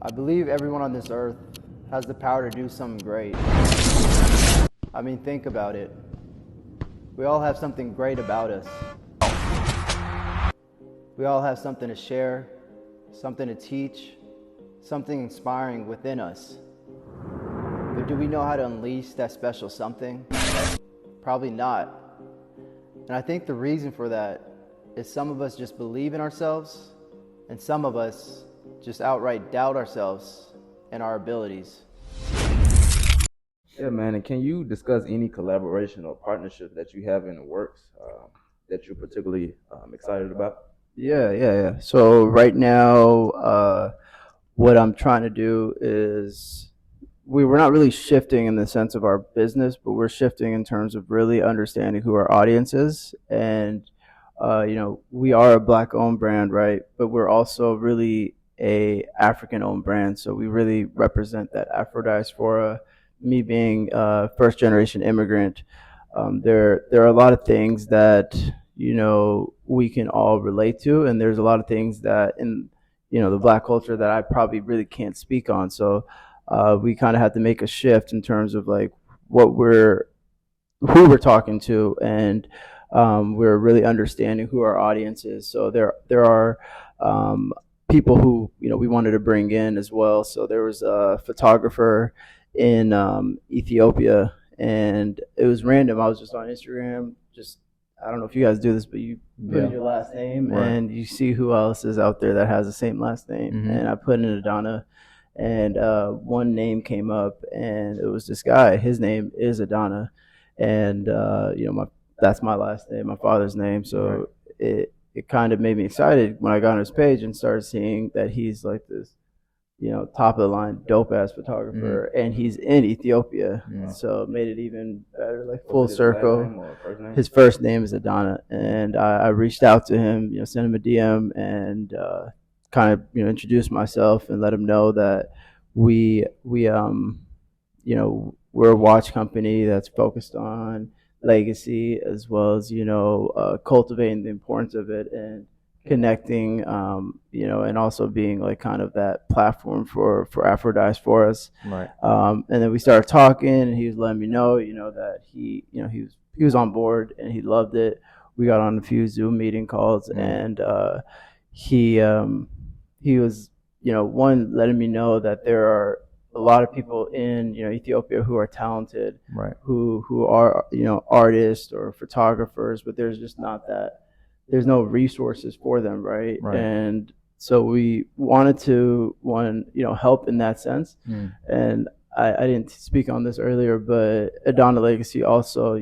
I believe everyone on this earth has the power to do something great. I mean, think about it. We all have something great about us. We all have something to share, something to teach, something inspiring within us. But do we know how to unleash that special something? Probably not. And I think the reason for that is some of us just believe in ourselves, and some of us just outright doubt ourselves and our abilities. Yeah, man. And can you discuss any collaboration or partnership that you have in the works that you're particularly excited about? Yeah. So right now, what I'm trying to do is we're not really shifting in the sense of our business, but we're shifting in terms of really understanding who our audience is. And, we are a black owned brand, right? But we're also really a African owned brand. So we really represent that Afro diaspora. Me being a first generation immigrant, there are a lot of things that, we can all relate to. And there's a lot of things that in, the black culture that I probably really can't speak on. So, we kind of had to make a shift in terms of like what we're who we're talking to, and we're really understanding who our audience is. So there are people who we wanted to bring in as well. So there was a photographer in Ethiopia, and it was random. I was just on Instagram, just I don't know if you guys do this, but you put in Yeah. your last name Right. and you see who else is out there that has the same last name. And I put in Adana, and one name came up, and it was this guy. His name is Adana, and that's my last name, my father's name. Right. So it kind of made me excited when I got on his page and started seeing that he's like this, top of the line, dope ass photographer, and he's in Ethiopia. So it made it even better, like full Was it his last circle. name or first name? His first name is Adana, and I reached out to him, sent him a DM, and kind of introduced myself and let him know that we we're a watch company that's focused on legacy, as well as cultivating the importance of it, and connecting, and also being like kind of that platform for Afro diasporas. Right. And then we started talking, and he was letting me know, that he was on board and he loved it. We got on a few Zoom meeting calls, and he he was, one, letting me know that there are a lot of people in Ethiopia who are talented, Right. who are artists or photographers, but there's just not that, there's no resources for them, right? Right. And so we wanted to help in that sense. And I didn't speak on this earlier, but Adana Legacy also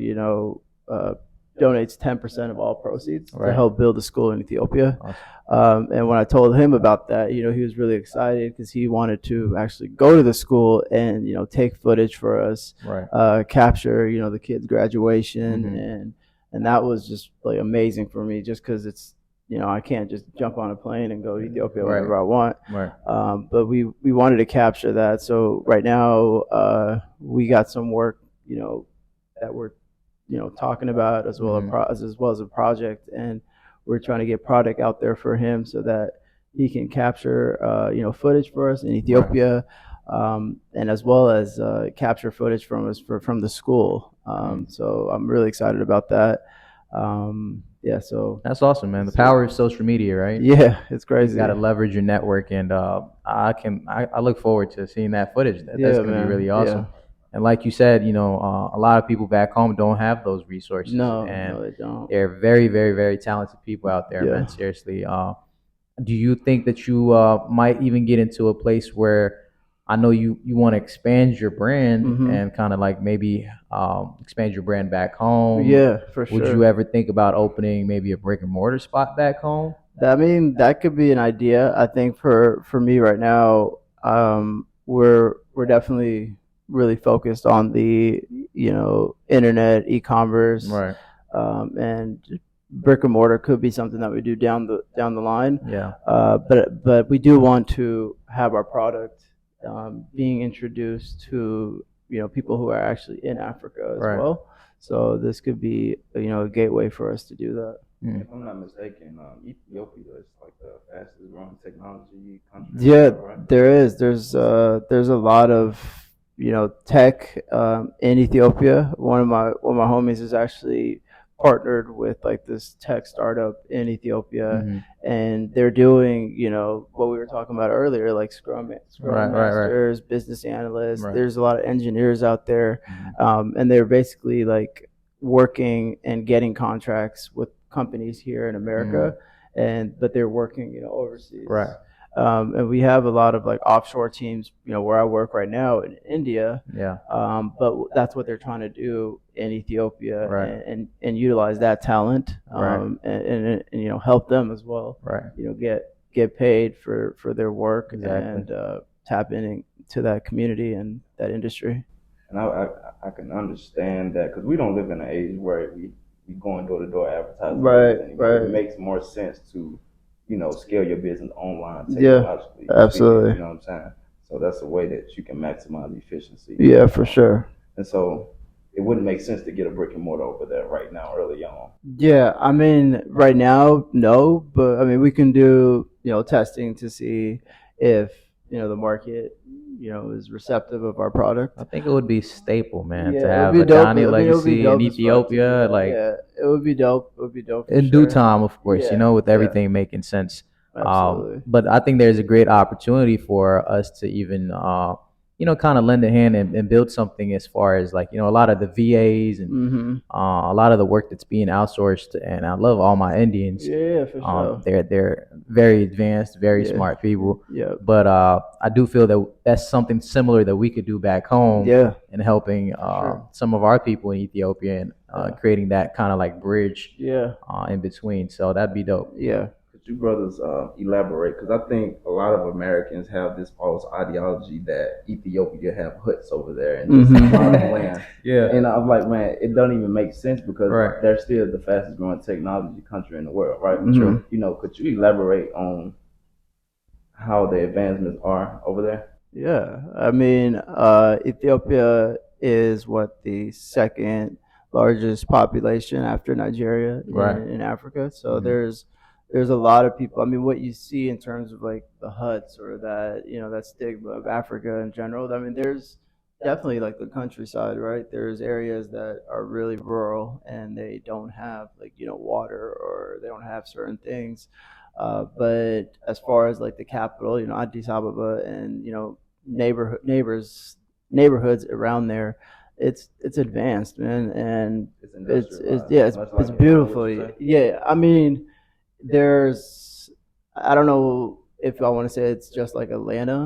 donates 10% of all proceeds to help build a school in Ethiopia. Awesome. And when I told him about that, he was really excited because he wanted to actually go to the school and take footage for us, Right. capture the kids' graduation, and that was just like amazing for me, just because it's I can't just jump on a plane and go to Ethiopia whenever I want. Right. But we wanted to capture that. So right now we got some work that we're talking about, as well as well as a project, and we're trying to get product out there for him so that he can capture footage for us in Ethiopia, and as well as capture footage from us from the school. So I'm really excited about that. Yeah, so That's awesome, man. The power of social media, right? yeah, it's You crazy. got to leverage your network, and I look forward to seeing that footage. That's Yeah, going to be man. really Yeah. awesome. And like you said, a lot of people back home don't have those resources, No, and they don't. they're very, very, very talented people out there, Yeah. man. Seriously. Do you think that you might even get into a place where I know you want to expand your brand and kind of like maybe expand your brand back home? Yeah, for Would sure. you ever think about opening maybe a brick and mortar spot back home? I mean, that could be an idea. I think for me right now, we're definitely really focused on the internet, e-commerce, Right. and brick and mortar could be something that we do down the line. Yeah. But we do want to have our product being introduced to people who are actually in Africa as Right. well. So this could be a gateway for us to do that. Mm. if I'm not mistaken, Ethiopia is like the fastest growing technology country in the Yeah, world, right? there is. There's a lot of tech in Ethiopia. One of my homies is actually partnered with like this tech startup in Ethiopia, Hmm. and they're doing what we were talking about earlier, like Scrum Right, right, right, masters, business analysts. right. There's a lot of engineers out there, Mhm. and they're basically like working and getting contracts with companies here in America, Mm. and but they're working Right. overseas. And we have a lot of like offshore teams, where I work right now in India. Yeah. But that's what they're trying to do in Ethiopia, Right. and utilize that talent, Right. and help them as well. Right. Get paid for their work, Exactly. and tap into that community and that industry. And I can understand that because we don't live in an age where we going door to door advertising Right, business anymore. It right. makes more sense to, scale your business online Yeah, technologically speaking. You absolutely. know what I'm saying? So that's a way that you can maximize efficiency. Yeah, for sure. And so it wouldn't make sense to get a brick and mortar over there right now, early on. Yeah, I mean, right now, no, but I mean, we can do, testing to see if, the market, is receptive of our product. I think it would be staple, man, to Yeah, it would have be a dope. Johnny I mean, it would be legacy in dope as fuck to do Ethiopia, that. like Yeah, it would be dope. It would be dope for in due sure. time, of course, Yeah, with yeah, everything making sense. absolutely. But I think there's a great opportunity for us to even, kind of lend a hand and build something as far as like, a lot of the VAs and Mm-hmm. a lot of the work that's being outsourced. And I love all my Indians. Yeah, for sure. They're very advanced, very Yeah, smart people. yeah, But I do feel that that's something similar that we could do back home yeah, in helping for sure. some of our people in Ethiopia and Yeah, creating that kind of like bridge yeah, in between. So that'd be dope. yeah. Could you brothers elaborate? Because I think a lot of Americans have this false ideology that Ethiopia have huts over there and just a lot of land. Yeah. And I'm like, man, it don't even make sense because Right. they're still the fastest growing technology country in the world, right? Mhm. Could you elaborate on how the advancements are over there? Yeah, I mean, Ethiopia is what the second largest population after Nigeria Right. in Africa. So Mhm. there's a lot of people. I mean, what you see in terms of like the huts or that that stigma of Africa in general. I mean, there's definitely like the countryside, right? There's areas that are really rural and they don't have like water, or they don't have certain things. But as far as like the capital, Addis Ababa, and neighborhood neighbors neighborhoods around there, it's advanced, man, and It's it's industrialized, yeah, much it's like Atlanta, what you beautiful. say? Yeah, I mean, there's I don't know if I want to say it's just like Atlanta,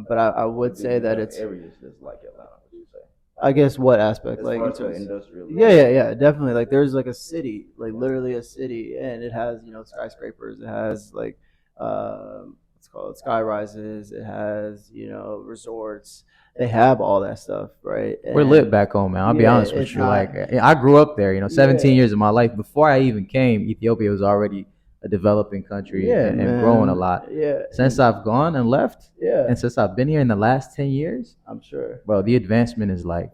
but I But would do say you that have it's, areas just like Atlanta, what you say? I guess, what aspect, As like far in as the terms. industrialization. Yeah, yeah, yeah, definitely. Like there's like a city, like literally a city, and it has skyscrapers. It has like what's called sky rises. It has resorts. They have all that stuff, right? We're lit And back home, man. I'll be yeah, honest with it's you. not. Like I grew up there, 17 Yeah, years of my life. Before I even came, Ethiopia was already a developing country yeah, and growing a man. lot. Yeah, Since I've gone and left, yeah. and since I've been here in the last 10 years, I'm sure. bro, the advancement is It's like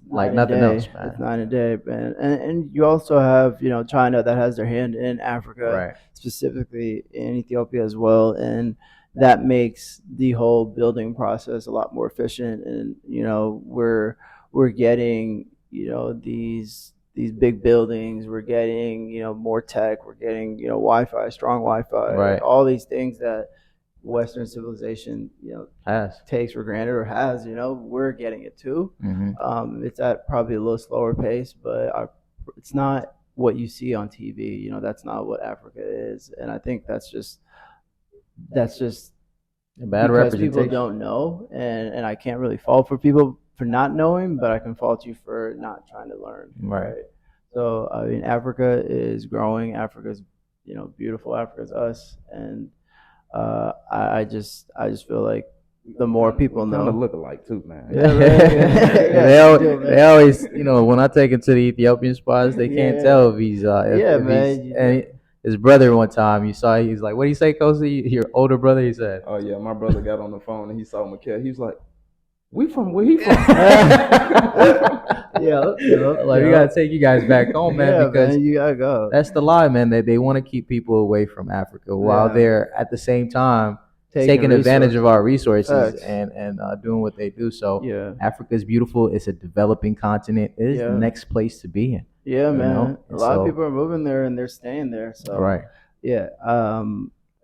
night and nothing else, day. It's man. night and day, man. And you also have China that has their hand in Africa, Right. specifically in Ethiopia as well, and that makes the whole building process a lot more efficient. And we're getting these big buildings. We're getting more tech. We're getting Wi-Fi, strong Wi-Fi, Right. all these things that Western civilization Has. takes for granted or has. We're getting it too. Hmm. It's at probably a little slower pace, but it's not what you see on TV. That's not what Africa is, and I think that's just A bad because people representation. don't know, and I can't really fault for people for not knowing, but I can fault you for not trying to learn, Right. right? So I mean, Africa is growing. Africa's beautiful. Africa's us, and I just feel like the more people We kind of know. look alike too, man. Yeah, right. they, Yeah, you do, man. they always, when I take him to the Ethiopian spots, they can't Yeah, tell if he's, yeah, if he's, man. and his brother one time, you saw, he's like, what do you say, Kosi? Your older brother, he said, Oh yeah, my brother got on the phone and he saw Mikhail. He was like, We from where he from? Yeah, yeah, Like we yeah. gotta take you guys back home, man, Yeah, because man, you gotta go. that's the lie, man. They want to keep people away from Africa while Yeah, they're at the same time taking taking advantage of resources. our resources Facts. and doing what they do. So Yeah, Africa is beautiful. It's a developing continent. It is the yeah, next place to be in, yeah, you man. know. A And lot of people so, are moving there and they're staying there. So, right, yeah.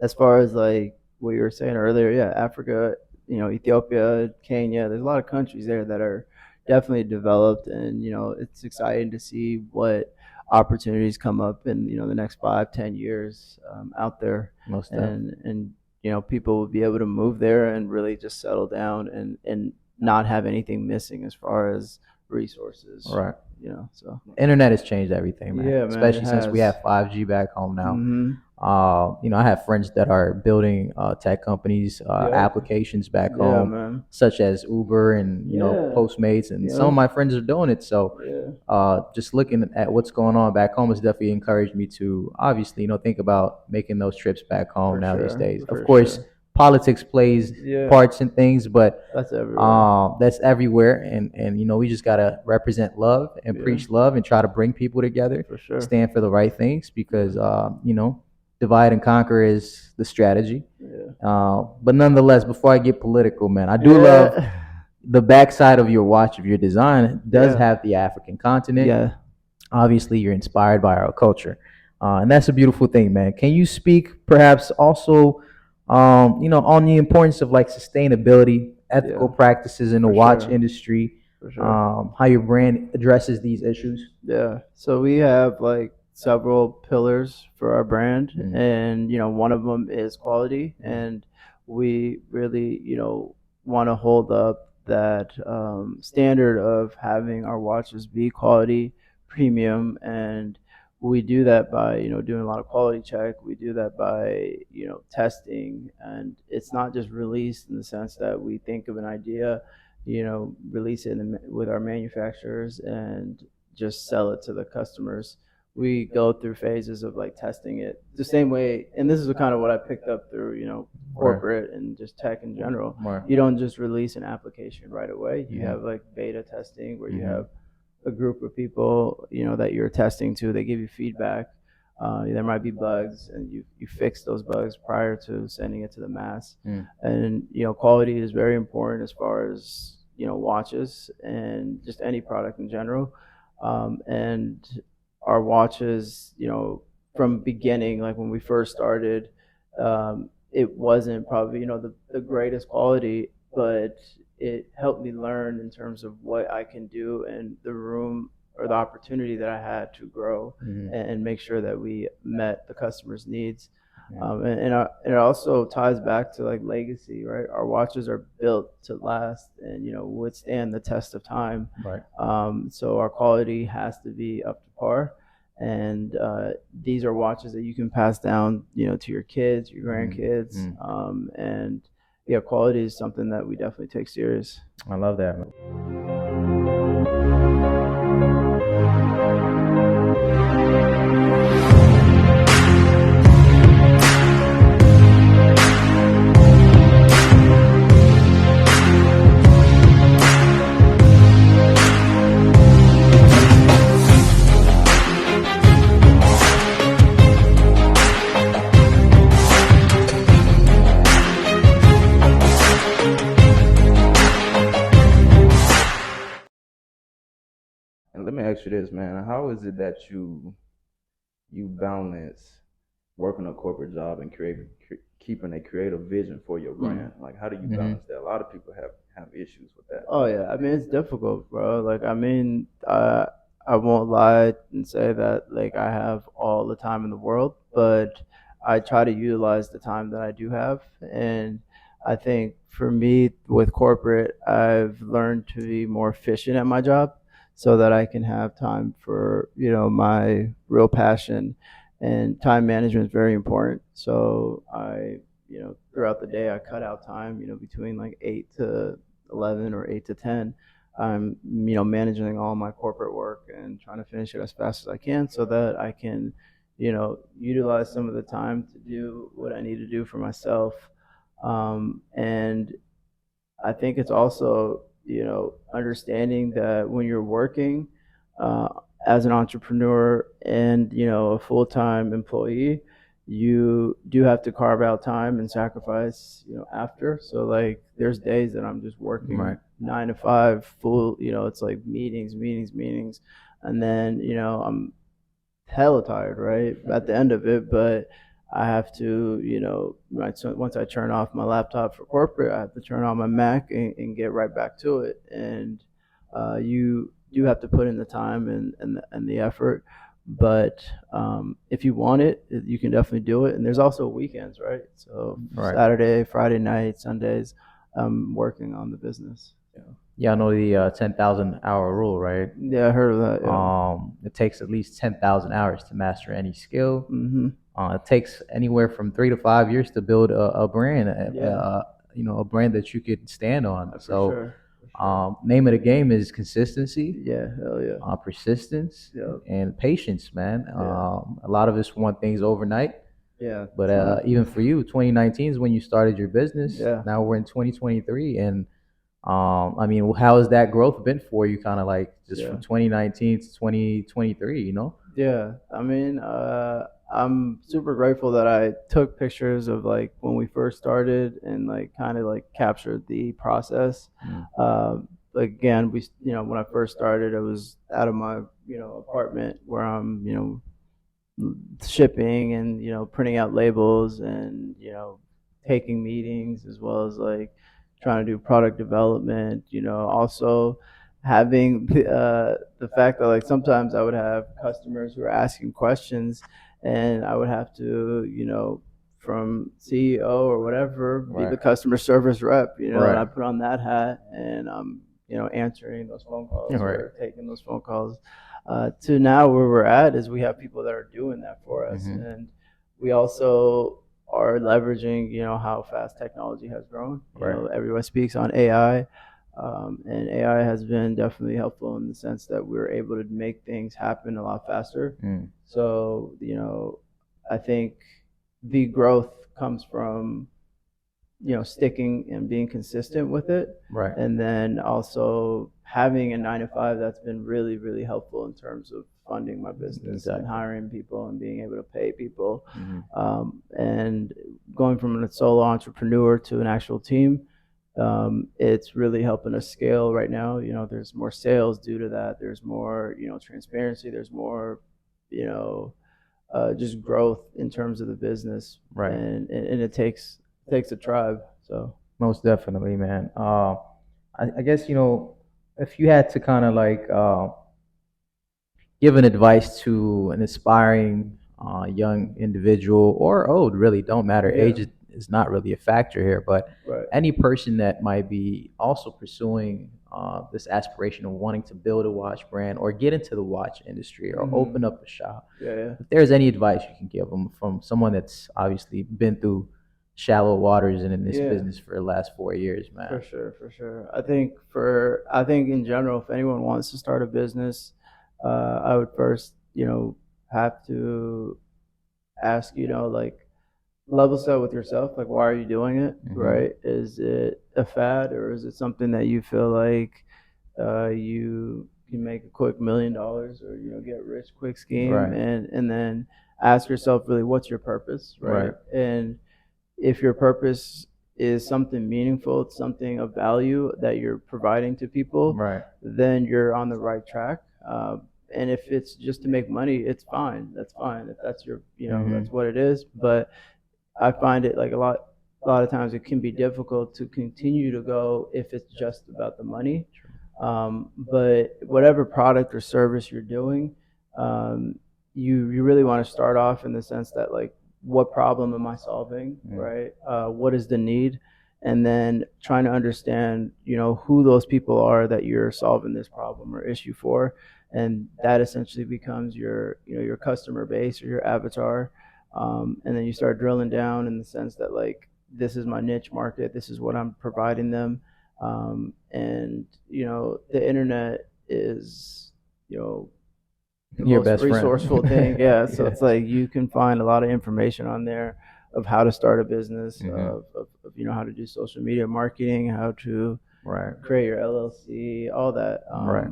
As far as like what you were saying earlier, yeah, Africa, Ethiopia, Kenya. There's a lot of countries there that are definitely developed, and it's exciting to see what opportunities come up in the next 5, 10 years out there, most definitely. and people will be able to move there and really just settle down and not have anything missing as far as resources. Right. So Internet has changed everything, man. yeah, man, it Especially since we has. have 5G back home now. Mhm. I have friends that are building tech companies, Yep. applications back Yeah, home, man. such as Uber and Yeah. Postmates, and some of Yep. my friends are doing it. So, Yeah. just looking at what's going on back home has definitely encouraged me to obviously think about making those trips back home For now these sure. days. Of For course, sure. politics plays Yeah. parts in things, but That's everywhere. that's everywhere, and we just gotta represent love and Yeah. preach love and try to bring people together, For sure. stand for the right things Yeah. because divide and conquer is the strategy. Yeah. But nonetheless, before I get political, man, I do love Yeah. the backside of your watch of your design. It does Yeah. have the African continent. Yeah. Obviously, you're inspired by our culture, and that's a beautiful thing, man. Can you speak perhaps also, on the importance of like sustainability, ethical Yeah. practices in the For watch sure. industry, For sure. how your brand addresses these issues? Yeah. So we have like several pillars for our brand, Mm. and one of them is quality, and we really want to hold up that standard of having our watches be quality, premium, and we do that by doing a lot of quality check. We do that by testing, and it's not just released in the sense that we think of an idea, release it with our manufacturers and just sell it to the customers. We go through phases of like testing it the same way, and this is kind of what I picked up through Right. corporate and just tech in general. Right. You don't just release an application right away. You Mhm. have like beta testing where you Mhm. have a group of people that you're testing to. They give you feedback. There might be bugs, and you fix those bugs prior to sending it to the mass. Mm. And quality is very important as far as watches and just any product in general. And our watches, from beginning, like when we first started, it wasn't probably the greatest quality, but it helped me learn in terms of what I can do and the room or the opportunity that I had to grow Mhm. and make sure that we met the customer's needs. Yeah. And it also ties back to like legacy, right? Our watches are built to last and withstand the test of time. Right. So our quality has to be up to par, and these are watches that you can pass down, to your kids, your grandkids, and yeah, quality is something that we definitely take serious. I love that. And let me ask you this, man. How is it that you balance working a corporate job and keeping a creative vision for your brand? Like, how do you Mhm. balance that? A lot of people have issues with that. Oh yeah, I mean it's difficult, bro. Like I mean, I won't lie and say that like I have all the time in the world, but I try to utilize the time that I do have. And I think for me with corporate, I've learned to be more efficient at my job so that I can have time for my real passion. And time management is very important. So I throughout the day I cut out time between like 8 to 11 or 8 to 10. I'm managing all my corporate work and trying to finish it as fast as I can so that I can utilize some of the time to do what I need to do for myself. And I think it's also understanding that when you're working uh, as an entrepreneur and a full-time employee, you do have to carve out time and sacrifice after. So like there's days that I'm just working Right. 9 to 5 full, it's like meetings, meetings, meetings, and then I'm hella tired, right, at the end of it. But I have to, right, so once I turn off my laptop for corporate, I have to turn on my Mac and get right back to it. And you do have to put in the time and the effort. But if you want it, you can definitely do it. And there's also weekends, right? So Right. Saturday, Friday night, Sundays, I'm working on the business. Yeah, I know the 10,000 hour rule, right? Yeah, I heard of that. Yeah. It takes at least 10,000 hours to master any skill. Mm-hmm. It takes anywhere from 3 to 5 years to build a brand, Yeah. a brand that you could stand on. For So, sure. For sure. name of the game is consistency, Yeah. Hell yeah. persistence, Yeah. and patience, man. Yeah. A lot of us want things overnight, Yeah. but It's not. even for you, 2019 is when you started your business. Yeah. Now we're in 2023, and I mean, how has that growth been for you? Kind of like just Yeah. from 2019 to 2023, you know? Yeah. I mean, I'm super grateful that I took pictures of like when we first started and like kind of like captured the process. Mm. Like again, when I first started, I was out of my apartment where I'm shipping and printing out labels and taking meetings, as well as like trying to do product development, also having the fact that like sometimes I would have customers who are asking questions, and I would have to from CEO or whatever be Right. the customer service rep, and I Right. put on that hat, and I'm answering those phone calls Right. or taking those phone calls, to now where we're at is we have people that are doing that for us. Hmm. And we also are leveraging how fast technology has grown. Right. Everyone speaks on AI, and AI has been definitely helpful in the sense that we're able to make things happen a lot faster. Mm. So I think the growth comes from sticking and being consistent with it, Right. and then also having a 9 to 5 that's been really really helpful in terms of funding my business and Exactly. hiring people and being able to pay people, Hmm. and going from a solo entrepreneur to an actual team. It's really helping us scale right now. There's more sales due to that. There's more transparency. There's more you know just growth in terms of the business, Right. and it takes a tribe. So Most definitely, man. I guess, if you had to kind of like give an advice to an aspiring young individual or old, really don't matter. yeah, Age is not really a factor here, but right. any person that might be also pursuing this aspiration of wanting to build a watch brand or get into the watch industry or Hmm. open up a shop, Yeah, yeah, if there's any advice you can give them from someone that's obviously been through shallow waters and in this yeah. business for the last 4 years, For man. sure, for sure. I think in general, if anyone wants to start a business, I would first, have to ask, like level set with yourself. Like, why are you doing it? Hmm. Right? Is it a fad, or is it something that you feel like you can make a quick $1 million, or get rich quick scheme? Right. And then ask yourself really, what's your purpose, right? Right. And if your purpose is something meaningful, it's something of value that you're providing to people, Right. then you're on the right track. And if it's just to make money, it's fine. That's fine. If that's your, Hmm. that's what it is. But I find it like a lot of times it can be difficult to continue to go if it's just about the money. But whatever product or service you're doing, um, you really want to start off in the sense that like, what problem am I solving, Mm. right? What is the need? And then trying to understand, who those people are that you're solving this problem or issue for, and that essentially becomes your customer base or your avatar. And then you start drilling down in the sense that like, this is my niche market, this is what I'm providing them. And the internet is the Your most best resourceful thing. friend. Yeah, so Yeah. it's like you can find a lot of information on there of how to start a business, Hmm. of how to do social media marketing, how to Right. create your LLC, all that. Right.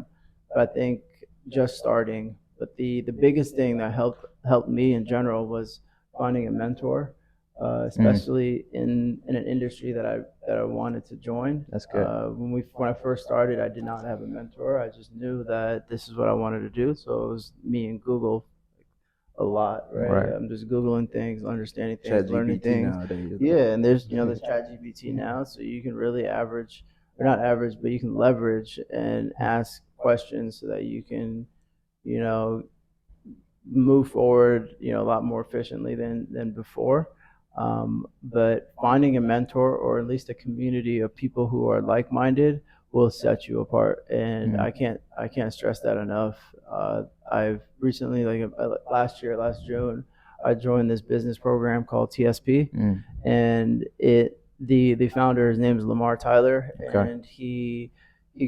But I think just starting. But the biggest thing that helped me in general was finding a mentor, Mm. especially in an industry that I wanted to join. That's good. When I first started, I did not have a mentor. I just knew that this is what I wanted to do. So it was me and Google a lot, right? Right. I'm just googling things, understanding things, Chat learning GPT things. nowadays, though. Yeah, and there's Chat GPT now, so you can really average, or not average, but you can leverage and ask questions so that you can, you know, move forward, a lot more efficiently than before. But finding a mentor or at least a community of people who are like-minded will set you apart, and Mm. I can't stress that enough. I've recently, like last June, I joined this business program called TSP, Mm. and the founder, his name is Lamar Tyler, Okay. and he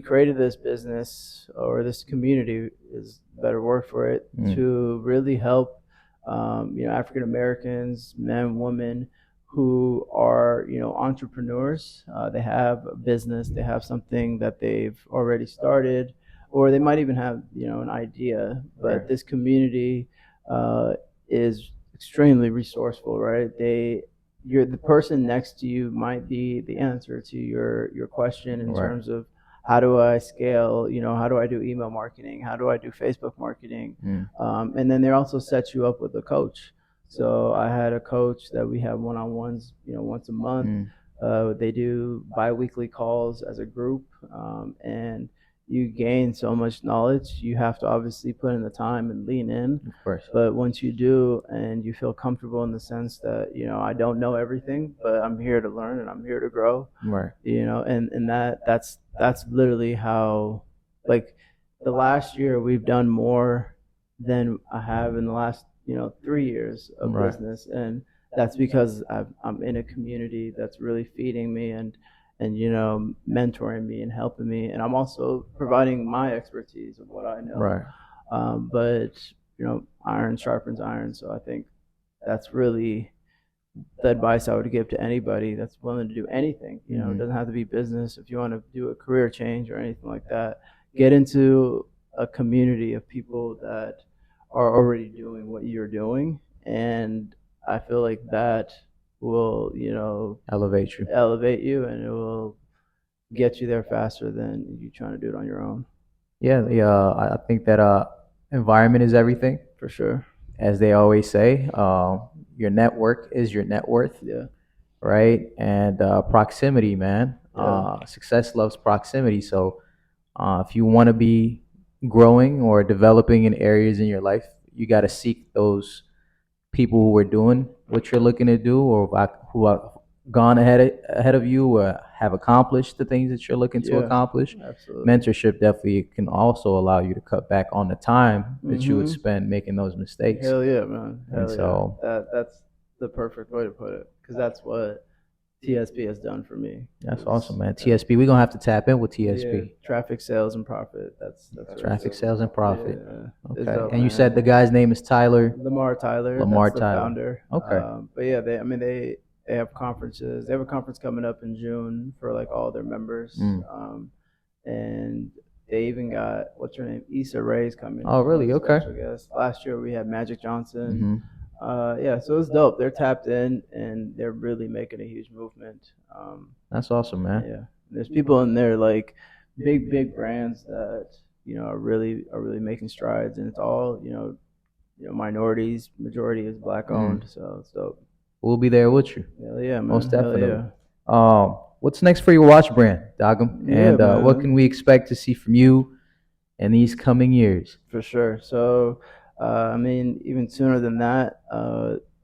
created this business, or this community is a better word for it, Mm. to really help African Americans, men, women, who are entrepreneurs. They have a business, they have something that they've already started, or they might even have an idea. Right. But this community uh, is extremely resourceful, right? You're the person next to you might be the answer to your question in Right. terms of how do I scale, how do I do email marketing, how do I do Facebook marketing, Mm. and then they also set you up with a coach. So I had a coach that we have one-on-ones, once a month. Mm. They do bi-weekly calls as a group, and you gain so much knowledge. You have to obviously put in the time and lean in, Of course. but once you do and you feel comfortable in the sense that I don't know everything, but I'm here to learn and I'm here to grow, Right. and that's literally how, like, the last year we've done more than I have in the last 3 years of Right. business, and that's because I'm in a community that's really feeding me and mentoring me and helping me, and I'm also providing my expertise of what I know. Right. But iron sharpens iron, so I think that's really the advice I would give to anybody that's willing to do anything. It doesn't have to be business. If you want to do a career change or anything like that, get into a community of people that are already doing what you're doing, and I feel like that will, Elevate you. elevate you, and it will get you there faster than you trying to do it on your own, Yeah. Yeah. I think that environment is everything, for sure. as they always say. Your network is your net worth, Yeah, right? And proximity, man. yeah, Success loves proximity. So if you want to be growing or developing in areas in your life, you got to seek those people who are doing what you're looking to do, or who have gone ahead of you, or have accomplished the things that you're looking to yeah, accomplish. absolutely. Mentorship definitely can also allow you to cut back on the time that you would Mm-hmm. spend making those mistakes. Hell yeah, man. And Hell yeah. so That's the perfect way to put it, because that's what TSP has done for me. that's awesome, Is man. TSP, we're gonna have to tap in with yeah, TSP. traffic sales and profit. That's what it Traffic is. sales and profit. Yeah, it's Okay. dope, And you said the man. guy's name is Tyler Lamar Tyler, Lamar that's the Tyler. founder. Okay. But yeah, they have conferences. They have a conference coming up in June for like all their members. Mm. And they even got, what's her name, Issa Rae's coming Oh, really? as a Okay. special guest. Last year we had Magic Johnson. Hmm. Yeah, so it's dope. They're tapped in and they're really making a huge movement. That's awesome, man. Yeah, there's people in there like big brands that are really making strides, and it's all minorities. Majority is black Mm. owned, so it's dope. We'll be there with you. Hell yeah, man. Most Hell definitely. yeah. What's next for your watch brand, Dogum? Yeah, And what can man. we expect to see from you in these coming years? For sure. So, I mean, even sooner than that,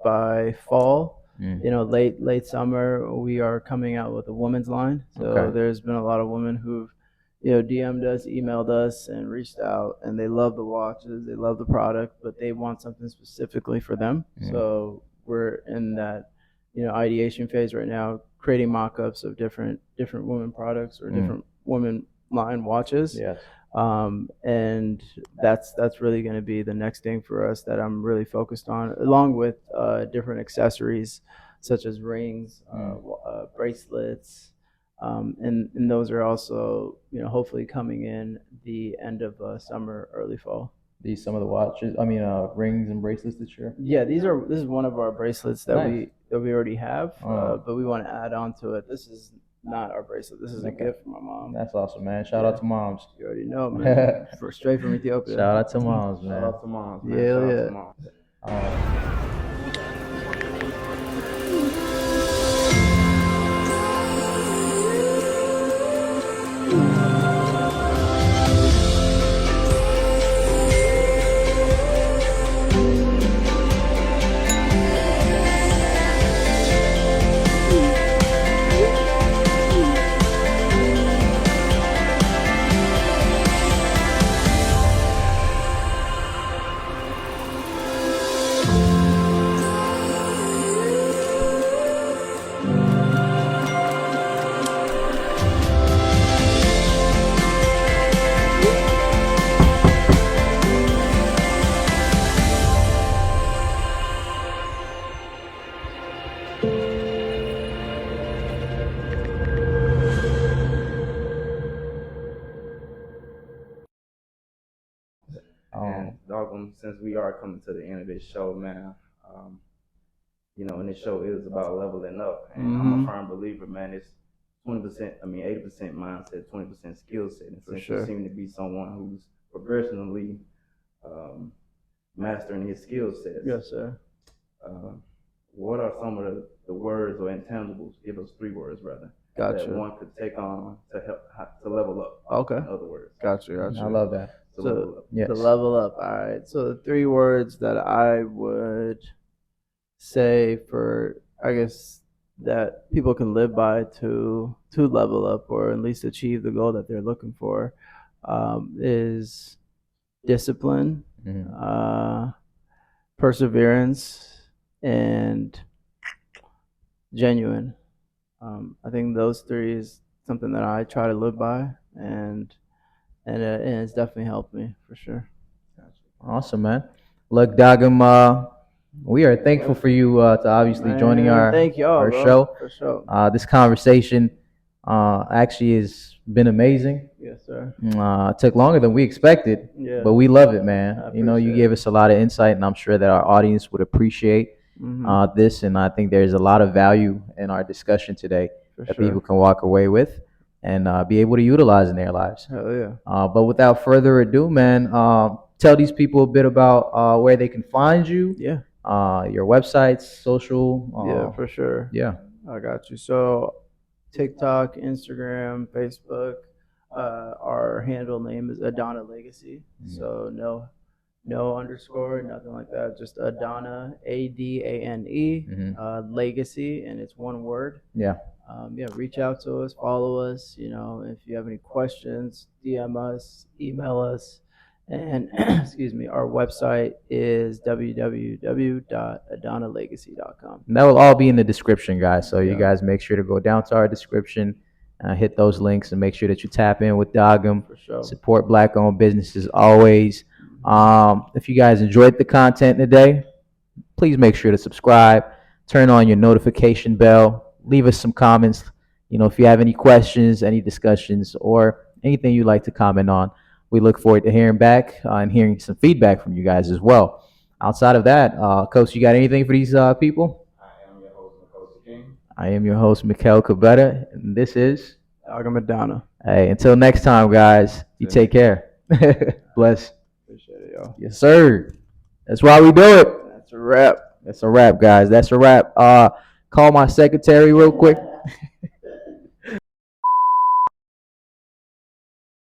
by fall, Mm. late summer, we are coming out with a women's line. So Okay. there's been a lot of women who've, DM'd us, emailed us, and reached out, and they love the watches, they love the product, but they want something specifically for them. Mm. So we're in that, ideation phase right now, creating mock-ups of different women products or Mm. different women line watches. Yes. And that's really going to be the next thing for us that I'm really focused on, along with different accessories such as rings, bracelets, And those are also, hopefully coming in the end of summer, early fall. These some of the watches. I mean, rings and bracelets that you're. Yeah, this is one of our bracelets that Nice. we already have, Oh. but we want to add on to it. This is not our bracelet. This is a Okay. gift from my mom. That's awesome, man. Shout out to moms. You already know, man. Straight from Ethiopia. Shout out to moms, Shout man. out to moms, man. Yeah, Shout out yeah. to moms. And doggone, since we are coming to the end of this show, man, and this show is about leveling up. And I'm a firm believer, man. It's 20%, 80% mindset, 20% skill set. And since you seem to be someone who's professionally mastering his skill sets, Yes, sir. what are some of the words or intangibles? Give us 3 words, rather. Gotcha. That one could take on to help to level up. Okay. In other words. Gotcha. I love that. Yes. To level up. All right. So the 3 words that I would say for, I guess, that people can live by to level up or at least achieve the goal that they're looking for, is discipline, perseverance, and genuine. I think those 3 is something that I try to live by, and it's definitely helped me for sure. Awesome, man. Look, Dagam, we are thankful for you to obviously joining Thank y'all, our bro. show. For sure. This conversation actually has been amazing. Yes, sir. It took longer than we expected, but we love it, man. You gave us a lot of insight, and I'm sure that our audience would appreciate this. And I think there's a lot of value in our discussion today that people can walk away with and be able to utilize in their lives. Hell yeah. But without further ado, man, tell these people a bit about where they can find you. Yeah. Your websites, social. Yeah, for sure. Yeah. I got you. So TikTok, Instagram, Facebook. Our handle name is Adana Legacy. So no underscore, nothing like that. Just Adana, ADANE, Legacy, and it's one word. Yeah. Reach out to us, follow us. If you have any questions, DM us, email us. And excuse me, our website is www.adanalegacy.com. And that will all be in the description, guys. So you guys make sure to go down to our description, hit those links, and make sure that you tap in with Dagam. For sure. Support Black-owned businesses always. If you guys enjoyed the content today, please make sure to subscribe, turn on your notification bell, leave us some comments. If you have any questions, any discussions, or anything you'd like to comment on, we look forward to hearing back and hearing some feedback from you guys as well. Outside of that, Coach, you got anything for these people? I am your host, Mikhail Cabetta, and this is Dagam Adana. Hey, until next time, guys, you take care. Bless. Appreciate it, y'all. Yes, sir. That's why we do it. That's a wrap. That's a wrap, guys. That's a wrap. Call my secretary real quick.